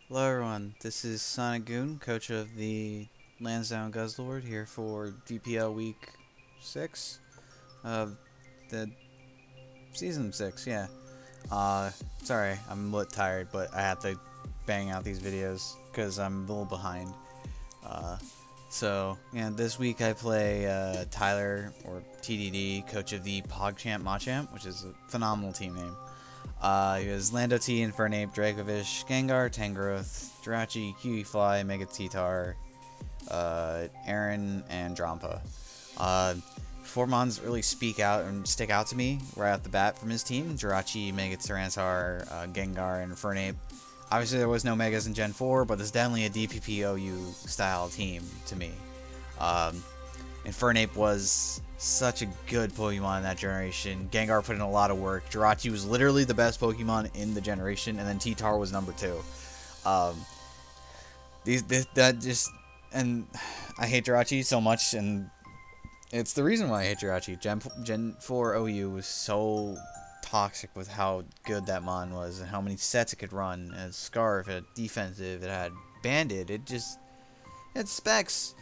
Hello everyone, this is Sonic Goon, coach of the Lansdowne Guzzlord, here for VPL Week 6 of the Season 6, yeah. Sorry, I'm a little tired, but I have to bang out these videos because I'm a little behind. Uh, yeah, this week I play Tyler, or TDD, coach of the Pogchamp Machamp, which is a phenomenal team name. He has Lando T, Infernape, Dracovish, Gengar, Tangrowth, Jirachi, Kiwi Fly, Mega Titar, Aaron, and Drampa. Uh, Four mons really speak out and stick out to me right off the bat from his team. Jirachi, Mega Tyranitar, Gengar, and Infernape. Obviously, there was no Megas in Gen 4, but there's definitely a DPPOU style team to me. Um, Infernape was such a good Pokemon in that generation. Gengar put in a lot of work. Jirachi was literally the best Pokemon in the generation, and then Titar was number 2. Um, that just, and I hate Jirachi so much, and it's the reason why I hate Jirachi. Gen 4 OU was so toxic with how good that mon was and how many sets it could run. It had Scarf, it had Defensive, it had Banded. It had specs.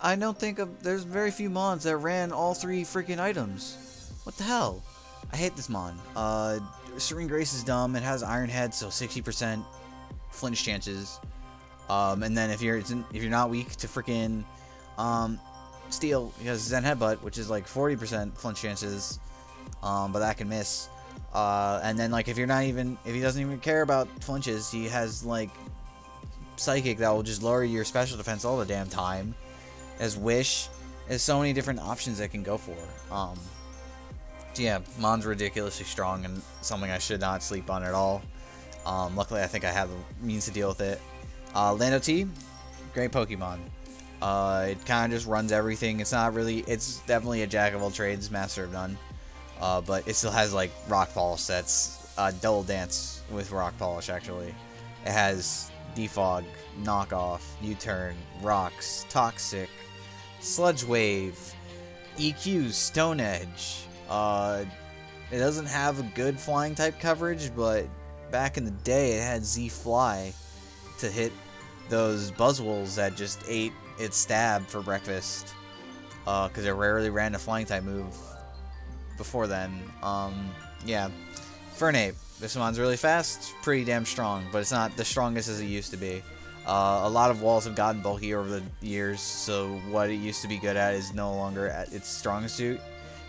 I don't think there's very few mons that ran all 3 freaking items. What the hell? I hate this mon. Serene Grace is dumb. It has Iron Head, so 60% flinch chances. And then if you're not weak to freaking Steel, he has Zen Headbutt, which is like 40% flinch chances. But that can miss. And then like if he doesn't even care about flinches, he has like Psychic that will just lower your special defense all the damn time. As Wish. There's so many different options I can go for. Yeah, Mon's ridiculously strong and something I should not sleep on at all. Luckily, I think I have the means to deal with it. Lando T, great Pokemon. It kind of just runs everything. It's definitely a jack of all trades, master of none. But it still has like rock polish sets. Double dance with rock polish actually. It has Defog, Knockoff, U-Turn, Rocks, Toxic, Sludge Wave, EQ, Stone Edge. It doesn't have a good flying type coverage, but back in the day it had Z-Fly to hit those Buzzwoles that just ate its stab for breakfast. Because it rarely ran a flying type move before then. Yeah. Fernape. This one's really fast, pretty damn strong, but it's not the strongest as it used to be. A lot of walls have gotten bulky over the years, so what it used to be good at is no longer at its strongest suit.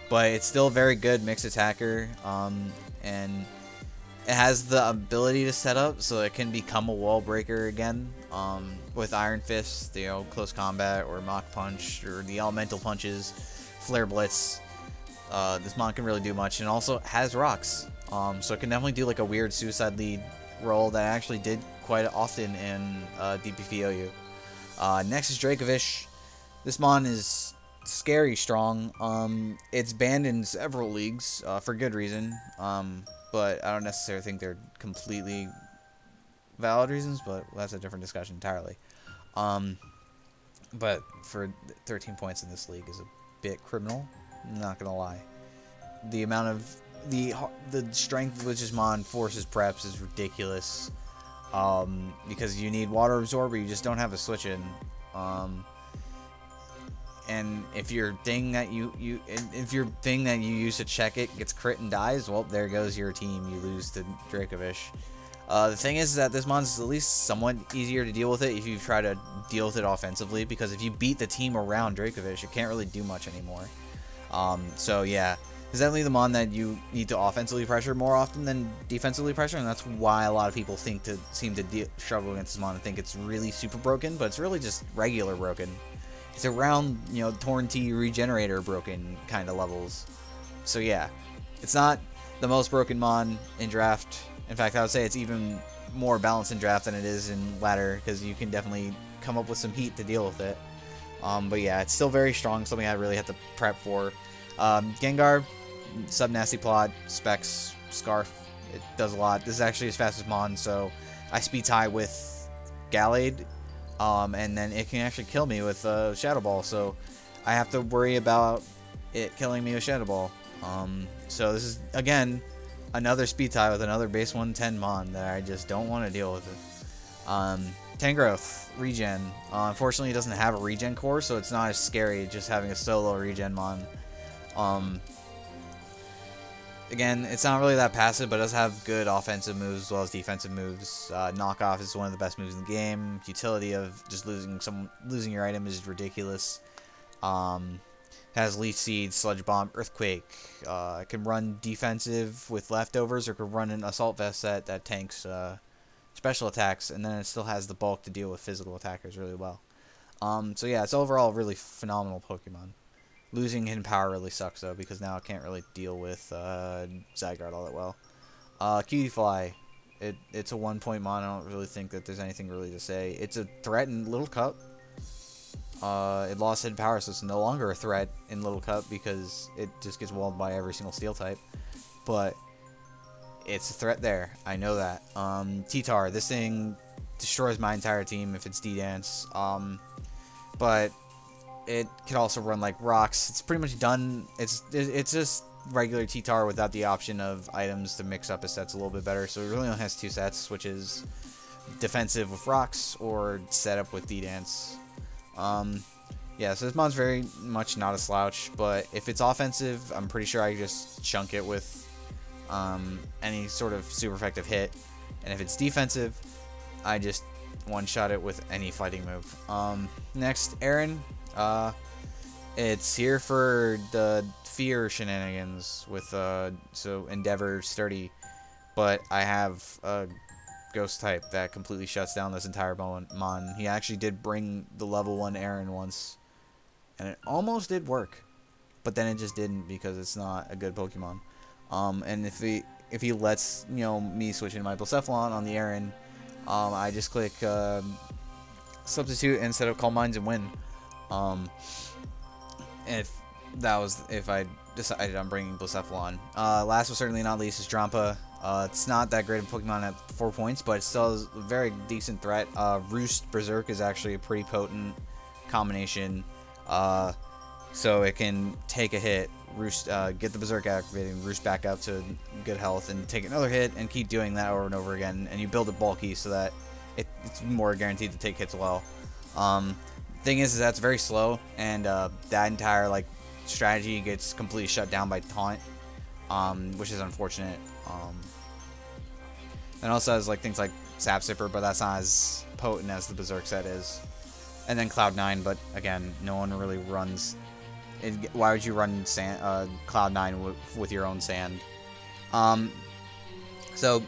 But it's still a very good mixed attacker, and it has the ability to set up so it can become a wall breaker again, with Iron Fist, close combat, or Mach Punch, or the Elemental Punches, Flare Blitz. This mon can really do much, and also has Rocks. So it can definitely do like a weird suicide lead role that I actually did quite often in DPPOU. Next is Dracovish. This mon is scary strong. It's banned in several leagues for good reason, but I don't necessarily think they're completely valid reasons, but that's a different discussion entirely. But for 13 points in this league is a bit criminal, I'm not gonna lie. The amount of the strength with which this mon forces preps is ridiculous. Because you need Water Absorber, you just don't have a switch in. And if your thing that you use to check it gets crit and dies, well, there goes your team. You lose to Dracovish. The thing is that this mon's at least somewhat easier to deal with it if you try to deal with it offensively, because if you beat the team around Dracovish, it can't really do much anymore. So yeah, it's definitely the mon that you need to offensively pressure more often than defensively pressure, and that's why a lot of people seem to struggle against this mon and think it's really super broken, but it's really just regular broken. It's around, Torn T Regenerator broken kind of levels. So yeah, it's not the most broken mon in draft. In fact, I would say it's even more balanced in draft than it is in ladder, because you can definitely come up with some heat to deal with it. But yeah, it's still very strong, something I really have to prep for. Gengar, Sub-Nasty Plot, Specs, Scarf, it does a lot. This is actually his fastest mon, so I speed tie with Gallade, and then it can actually kill me with Shadow Ball, so I have to worry about it killing me with Shadow Ball. So this is, again, another speed tie with another base 110 mon that I just don't want to deal with it. Tangrowth, regen. Unfortunately, it doesn't have a regen core, so it's not as scary just having a solo regen mon. Again, it's not really that passive, but it does have good offensive moves as well as defensive moves. Knockoff is one of the best moves in the game. Utility of just losing your item is ridiculous. Has Leech Seed, Sludge Bomb, Earthquake. It can run defensive with leftovers, or could run an Assault Vest set that tanks special attacks, and then it still has the bulk to deal with physical attackers really well. So yeah, it's overall a really phenomenal Pokemon. Losing hidden power really sucks though, because now it can't really deal with Zygarde all that well. Cutiefly, it's a 1-point mon. I don't really think that there's anything really to say. It's a threat in Little Cup. It lost hidden power, so it's no longer a threat in Little Cup because it just gets walled by every single steel type. But it's a threat there. I know that. T-Tar, this thing destroys my entire team if it's D-Dance. But it can also run like rocks. It's pretty much done. It's just regular T-Tar without the option of items to mix up his sets a little bit better. So it really only has 2 sets, which is defensive with rocks or setup with D-Dance. Yeah, so this mon's very much not a slouch, but if it's offensive, I'm pretty sure I just chunk it with any sort of super effective hit. And if it's defensive, I just one-shot it with any fighting move. Next, Aaron. It's here for the fear shenanigans with so Endeavor Sturdy, but I have a ghost type that completely shuts down this entire mon. He actually did bring the level 1 Aaron once, and it almost did work, but then it just didn't because it's not a good Pokemon. And if he lets me switch into my Blacephalon on the Aaron, I just click substitute instead of Calm Minds and win. If I decided on bringing Blacephalon. Last but certainly not least is Drampa. It's not that great of a Pokemon at 4 points, but it still is a very decent threat. Roost Berserk is actually a pretty potent combination. So it can take a hit, Roost, get the Berserk activated, Roost back up to good health, and take another hit, and keep doing that over and over again. And you build it bulky so that it's more guaranteed to take hits well. Thing is that's very slow, and that entire strategy gets completely shut down by taunt, which is unfortunate. And also has things like Sap Sipper, but that's not as potent as the Berserk set is. And then Cloud9, but again, no one really runs. Why would you run Cloud9 with your own sand? So,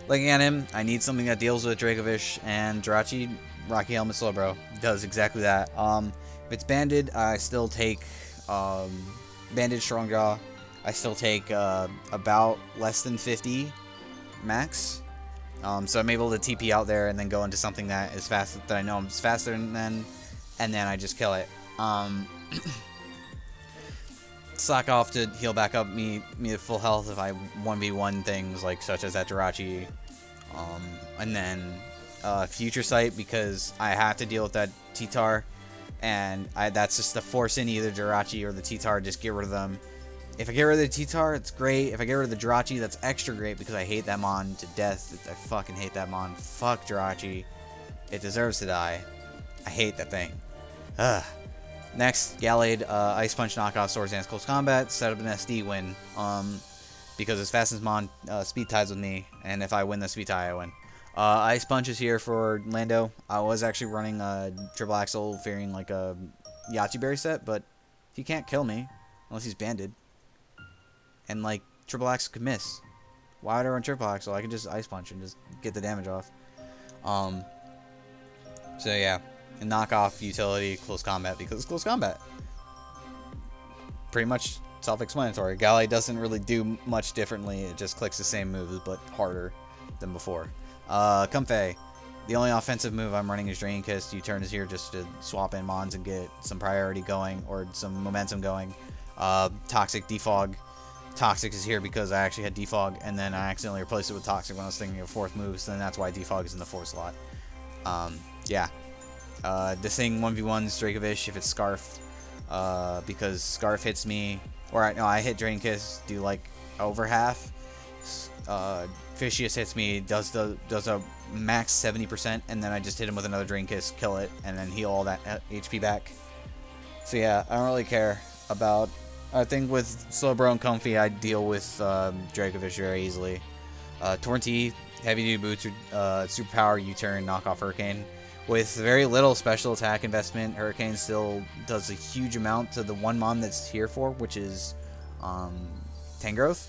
looking at him, I need something that deals with Dracovish, and Jirachi Rocky Helmet Slowbro does exactly that. If it's banded, I still take banded Strongjaw. I still take about less than 50 max. So I'm able to TP out there and then go into something that is fast, that I know I'm faster than, and then I just kill it. Slack off to heal back up me at full health if I 1v1 things such as that Jirachi. And then Future Sight, because I have to deal with that T-Tar, and that's just the force in either Jirachi or the T-Tar, just get rid of them. If I get rid of the T-Tar, it's great. If I get rid of the Jirachi, that's extra great because I hate that mon to death. I fucking hate that mon. Fuck Jirachi. It deserves to die. I hate that thing. Ugh. Next, Gallade, Ice Punch knockoff Swords Dance Close Combat, set up an SD win. Because as fast as mon speed ties with me, and if I win the speed tie, I win. Ice Punch is here for Lando. I was actually running a Triple Axle fearing a Yachi Berry set, but he can't kill me unless he's banded. And Triple Axle could miss. Why would I run Triple Axle? I can just Ice Punch and just get the damage off. So yeah, and knock off utility Close Combat because it's Close Combat. Pretty much self-explanatory. Gallade doesn't really do much differently. It just clicks the same moves but harder than before. Comfey. The only offensive move I'm running is Drain Kiss. U-turn is here just to swap in mons and get some priority going or some momentum going. Toxic Defog. Toxic is here because I actually had Defog, and then I accidentally replaced it with Toxic when I was thinking of 4th move, so then that's why Defog is in the 4th slot. Yeah. This thing 1v1s Dracovish if it's Scarf, because Scarf hits me, or no, I hit Drain Kiss, do over half. Fishious hits me, does a max 70%, and then I just hit him with another Drain Kiss, kill it, and then heal all that HP back. So yeah, I don't really care about... I think with Slowbro and Comfy, I deal with Dracovish very easily. Tornty, Heavy Duty Boots, Superpower, U-Turn, Knockoff Hurricane. With very little special attack investment, Hurricane still does a huge amount to the one mon that's here for, which is Tangrowth.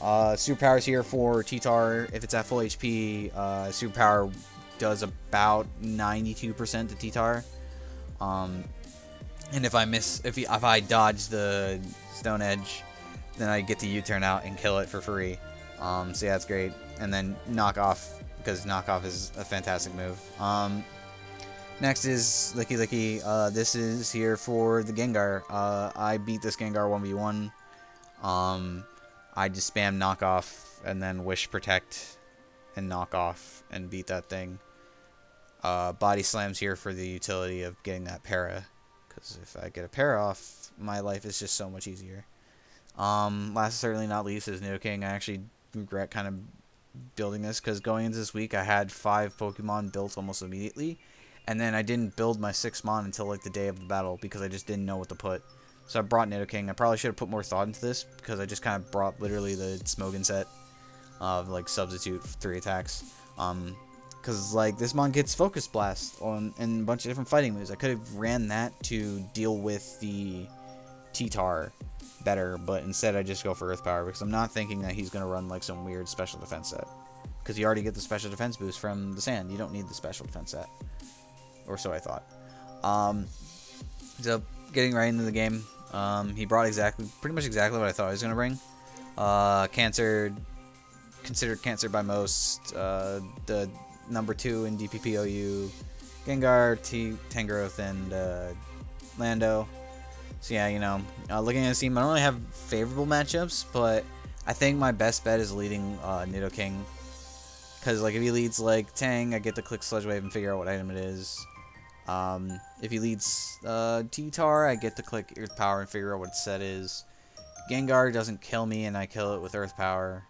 Superpower's here for T-Tar. If it's at full HP, Superpower does about 92% to T-Tar. And if I dodge the Stone Edge, then I get to U-turn out and kill it for free. So yeah, that's great. And then Knockoff, because Knockoff is a fantastic move. Next is Licky Licky. This is here for the Gengar. I beat this Gengar 1v1. I just spam Knockoff and then Wish Protect and Knockoff and beat that thing. Body Slam's here for the utility of getting that para. Because if I get a para off, my life is just so much easier. Last certainly not least is Nidoking. I actually regret kind of building this because going into this week I had 5 Pokemon built almost immediately, and then I didn't build my 6th mon until like the day of the battle because I just didn't know what to put. So I brought Nidoking. I probably should have put more thought into this because I just kind of brought literally the Smogon set of like substitute 3 attacks. Because like this mon gets Focus Blast on and a bunch of different fighting moves. I could have ran that to deal with the T-Tar better, but instead I just go for Earth Power because I'm not thinking that he's going to run like some weird special defense set. Because you already get the special defense boost from the sand. You don't need the special defense set. Or so I thought. So getting right into the game, he brought pretty much exactly what I thought he was going to bring. Considered cancer by most. The number 2 in DPPOU, Gengar, Tangrowth, and Lando. So yeah, you know, looking at the team, I don't really have favorable matchups, but I think my best bet is leading Nidoking. Because like if he leads like Tang, I get to click Sludge Wave and figure out what item it is. If he leads T-Tar, I get to click Earth Power and figure out what its set is. Gengar doesn't kill me and I kill it with Earth Power.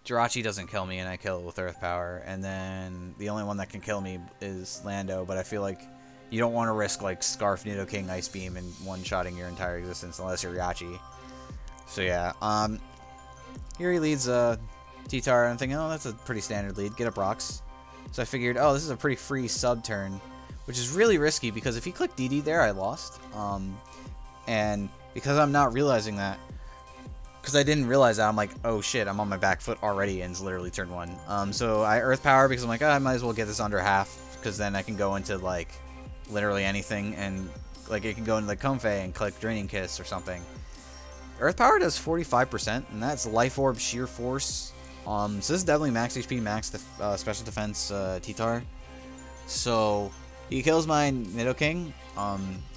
Jirachi doesn't kill me and I kill it with Earth Power. And then the only one that can kill me is Lando, but I feel like you don't want to risk like Scarf, Nidoking, Ice Beam, and one-shotting your entire existence unless you're Yachi. So yeah, here he leads T-Tar, and I'm thinking, oh, that's a pretty standard lead. Get up rocks. So I figured, oh, this is a pretty free sub turn, which is really risky because if he clicked DD there, I lost. And because I'm not realizing that, because I didn't realize that, I'm like, oh shit, I'm on my back foot already, and it's literally turn 1. So I Earth Power because I'm like, oh, I might as well get this under half, because then I can go into like literally anything, and like it can go into like Comfey and click Draining Kiss or something. Earth Power does 45%, and that's Life Orb, Sheer Force. So this is definitely max HP, max special defense T-Tar. So he kills my Nidoking,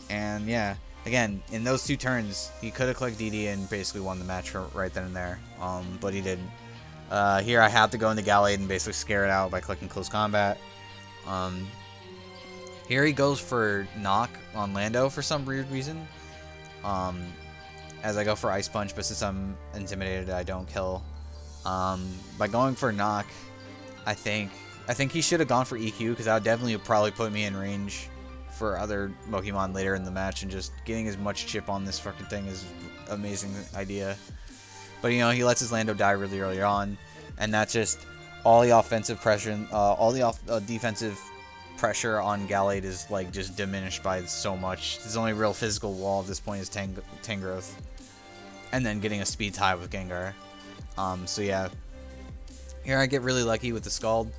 and yeah, again, in those 2 turns, he could have clicked DD and basically won the match right then and there, but he didn't. Here I have to go into Gallade and basically scare it out by clicking Close Combat. Here he goes for Knock on Lando for some weird reason. As I go for Ice Punch, but since I'm intimidated, I don't kill. By going for Knock, I think he should have gone for EQ, because that would definitely probably put me in range for other Pokemon later in the match, and just getting as much chip on this fucking thing is an amazing idea. But you know, he lets his Lando die really early on, and that's just all the offensive pressure, all the defensive pressure on Gallade is like just diminished by so much. His only real physical wall at this point is Tangrowth, and then getting a speed tie with Gengar. So yeah, here I get really lucky with the Scald.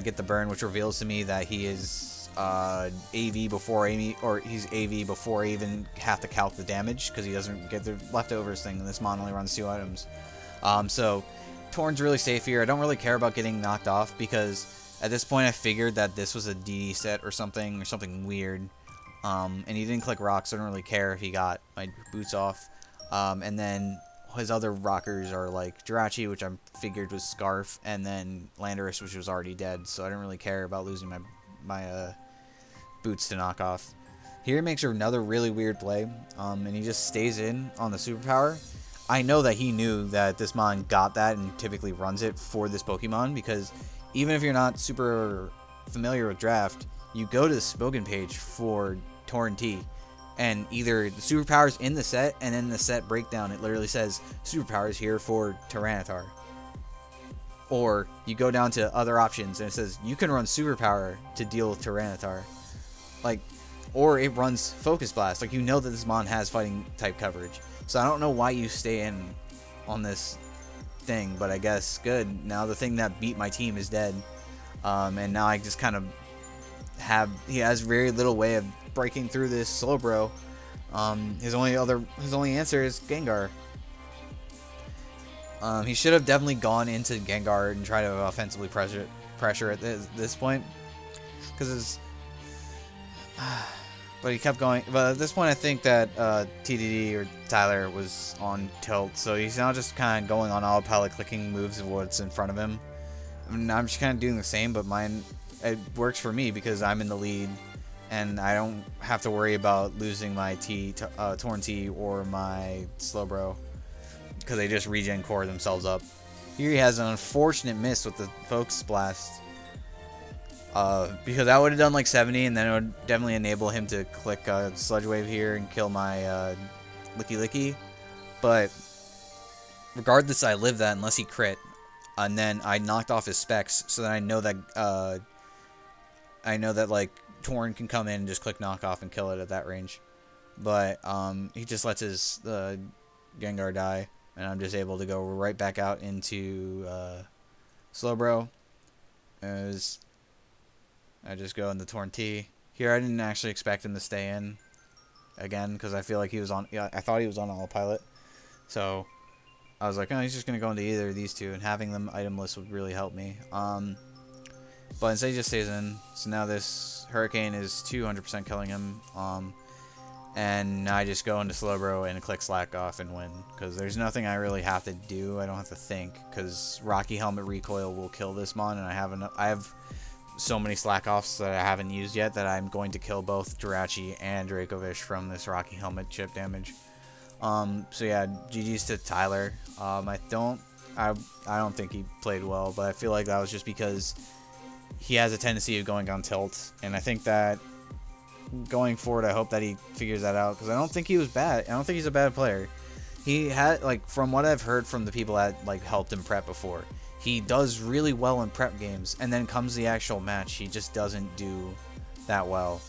Get the burn, which reveals to me that he is AV before Amy, or he's AV before I even have to calc the damage, because he doesn't get the leftovers thing, and this mon only runs 2 items. So Torn's really safe here. I don't really care about getting knocked off, because at this point I figured that this was a DD set or something weird. And he didn't click rocks, so I don't really care if he got my boots off. And then his other rockers are like Jirachi, which I figured was Scarf, and then Landorus, which was already dead, so I didn't really care about losing my boots to knock off. Here he makes another really weird play, and he just stays in on the superpower. I know that he knew that this mon got that and typically runs it for this Pokemon, because even if you're not super familiar with draft, you go to the spoken page for Torn T, and either the superpowers in the set, and then the set breakdown, it literally says superpowers here for Tyranitar. Or you go down to other options and it says you can run superpower to deal with Tyranitar. Like, or it runs Focus Blast. Like, you know that this mon has fighting type coverage. So I don't know why you stay in on this thing, but I guess good. Now the thing that beat my team is dead. And now I just kind of he has very little way of breaking through this Slowbro. His only answer is Gengar. He should have definitely gone into Gengar and tried to offensively pressure at this point, because but he kept going. But at this point, I think that TDD or Tyler was on tilt, so he's now just kind of going on autopilot, clicking moves of what's in front of him. I mean, I'm just kind of doing the same, but it works for me because I'm in the lead, and I don't have to worry about losing my Torn T or my Slowbro, because they just regen core themselves up. Here he has an unfortunate miss with the Focus Blast, because that would have done like 70, and then it would definitely enable him to click Sludge Wave here and kill my Licky Licky. But regardless, I live that unless he crit, and then I knocked off his specs, so that I know that like Torn can come in and just click knock off and kill it at that range. But he just lets his Gengar die, and I'm just able to go right back out into Slowbro. As I just go into Torn T. Here I didn't actually expect him to stay in again, because I feel like he was on. I thought he was on autopilot, so I was like, oh, he's just gonna go into either of these two, and having them itemless would really help me. But instead he just stays in. So now this Hurricane is 200% killing him. And I just go into Slowbro and click Slack off and win, because there's nothing I really have to do. I don't have to think, because Rocky Helmet Recoil will kill this mon, and I have so many Slack offs that I haven't used yet that I'm going to kill both Jirachi and Dracovish from this Rocky Helmet chip damage. So yeah, GG's to Tyler. I don't think he played well, but I feel like that was just because he has a tendency of going on tilt, and I think that going forward, I hope that he figures that out, because I don't think he was bad. I don't think he's a bad player. He had, like, from what I've heard from the people that like helped him prep before, he does really well in prep games, and then comes the actual match, he just doesn't do that well.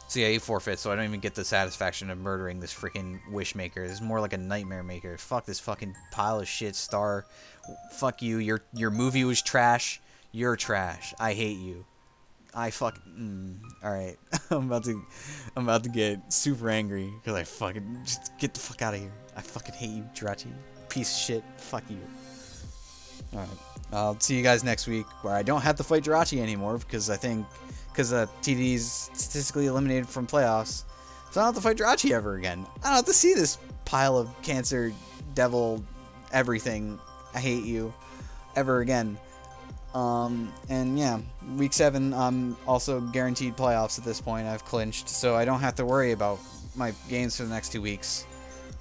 So yeah, he forfeits, so I don't even get the satisfaction of murdering this freaking Wishmaker. This is more like a Nightmare Maker. Fuck this fucking pile of shit, Star. Fuck you. Your movie was trash. You're trash. I hate you. I fuck. Alright. I'm about to get super angry because I fucking just get the fuck out of here. I fucking hate you, Jirachi. Piece of shit. Fuck you. Alright. I'll see you guys next week, where I don't have to fight Jirachi anymore, because TD's statistically eliminated from playoffs. So I don't have to fight Jirachi ever again. I don't have to see this pile of cancer, devil, everything. I hate you. Ever again. And yeah, week 7, I'm also guaranteed playoffs at this point. I've clinched, so I don't have to worry about my games for the next 2 weeks.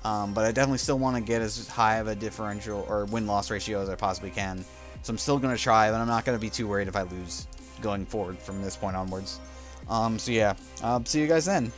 But I definitely still want to get as high of a differential or win-loss ratio as I possibly can. So I'm still going to try, but I'm not going to be too worried if I lose going forward from this point onwards. So yeah, I'll see you guys then.